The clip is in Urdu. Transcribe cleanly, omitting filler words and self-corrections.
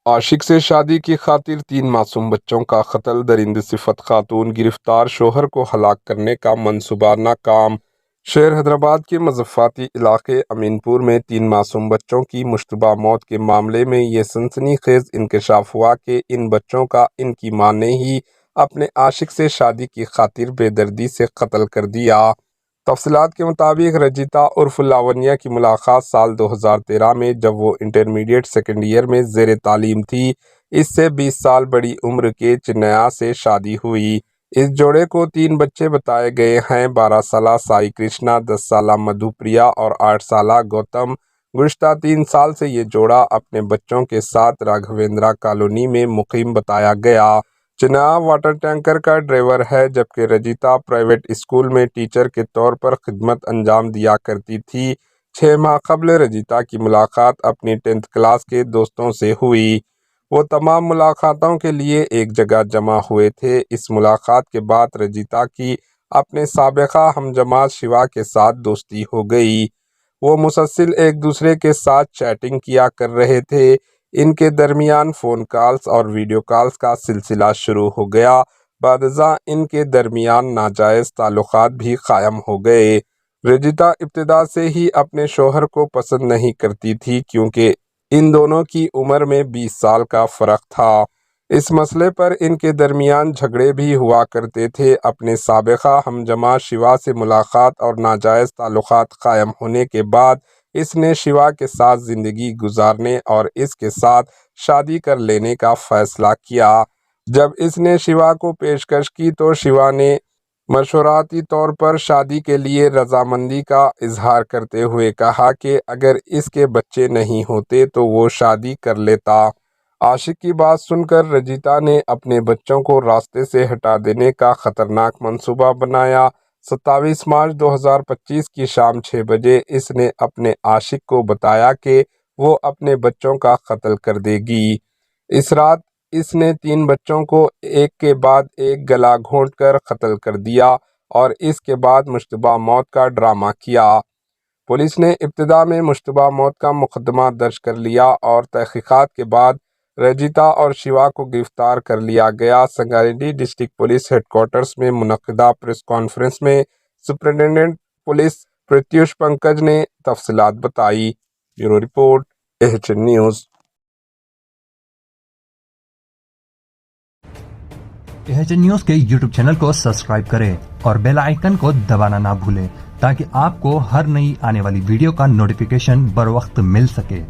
عاشق سے شادی کی خاطر 3 معصوم بچوں کا قتل، درندہ صفت خاتون گرفتار، شوہر کو ہلاک کرنے کا منصوبہ ناکام۔ شہر حیدرآباد کے مضافاتی علاقے امین پور میں 3 معصوم بچوں کی مشتبہ موت کے معاملے میں یہ سنسنی خیز انکشاف ہوا کہ ان بچوں کا ان کی ماں نے ہی اپنے عاشق سے شادی کی خاطر بے دردی سے قتل کر دیا۔ تفصیلات کے مطابق رجیتا عرف لاونیا کی ملاقات سال 2013 میں جب وہ انٹرمیڈیٹ سیکنڈ ایئر میں زیر تعلیم تھی۔ اس سے 20 سال بڑی عمر کے چنیا سے شادی ہوئی۔ اس جوڑے کو 3 بچے بتائے گئے ہیں۔ 12 سالہ سائی کرشنا، 10 سالہ مدھو پریا اور 8 سالہ گوتم۔ گزشتہ 3 سال سے یہ جوڑا اپنے بچوں کے ساتھ راگھویندرا کالونی میں مقیم بتایا گیا۔ چنیا واٹر ٹینکر کا ڈرائیور ہے، جبکہ رجیتا پرائیویٹ اسکول میں ٹیچر کے طور پر خدمت انجام دیا کرتی تھی۔ 6 ماہ قبل رجیتا کی ملاقات اپنی 10th کلاس کے دوستوں سے ہوئی۔ وہ تمام ملاقاتوں کے لیے ایک جگہ جمع ہوئے تھے۔ اس ملاقات کے بعد رجیتا کی اپنے سابقہ ہم جماعت شیوا کے ساتھ دوستی ہو گئی۔ وہ مسلسل ایک دوسرے کے ساتھ چیٹنگ کیا کر رہے تھے۔ ان کے درمیان فون کالز اور ویڈیو کالز کا سلسلہ شروع ہو گیا۔ بعد ازاں ان کے درمیان ناجائز تعلقات بھی قائم ہو گئے۔ رجیتا ابتدا سے ہی اپنے شوہر کو پسند نہیں کرتی تھی، کیونکہ ان دونوں کی عمر میں 20 سال کا فرق تھا۔ اس مسئلے پر ان کے درمیان جھگڑے بھی ہوا کرتے تھے۔ اپنے سابقہ ہم جماعت شیوا سے ملاقات اور ناجائز تعلقات قائم ہونے کے بعد اس نے شیوا کے ساتھ زندگی گزارنے اور اس کے ساتھ شادی کر لینے کا فیصلہ کیا۔ جب اس نے شیوا کو پیشکش کی تو شیوا نے مشاورتی طور پر شادی کے لیے رضامندی کا اظہار کرتے ہوئے کہا کہ اگر اس کے بچے نہیں ہوتے تو وہ شادی کر لیتا۔ عاشق کی بات سن کر رجیتا نے اپنے بچوں کو راستے سے ہٹا دینے کا خطرناک منصوبہ بنایا۔ 27 مارچ 2025 کی شام 6 بجے اس نے اپنے عاشق کو بتایا کہ وہ اپنے بچوں کا قتل کر دے گی۔ اس رات اس نے 3 بچوں کو ایک کے بعد ایک گلا گھونٹ کر قتل کر دیا اور اس کے بعد مشتبہ موت کا ڈرامہ کیا۔ پولیس نے ابتدا میں مشتبہ موت کا مقدمہ درج کر لیا اور تحقیقات کے بعد رجیتا اور شیوا کو گرفتار کر لیا گیا۔ Sangareddy district police headquarters میں منعقدہ پریس کانفرنس میں سپرنٹینڈنٹ پولیس پریتیوش پنکج نے تفصیلات بتائی۔ Bureau report AHN news. AHN news کے YouTube چینل کو سبسکرائب کریں اور بیل آئیکن کو دبانا نہ بھولیں تاکہ آپ کو ہر نئی آنے والی ویڈیو کا نوٹیفیکیشن بر وقت مل سکے۔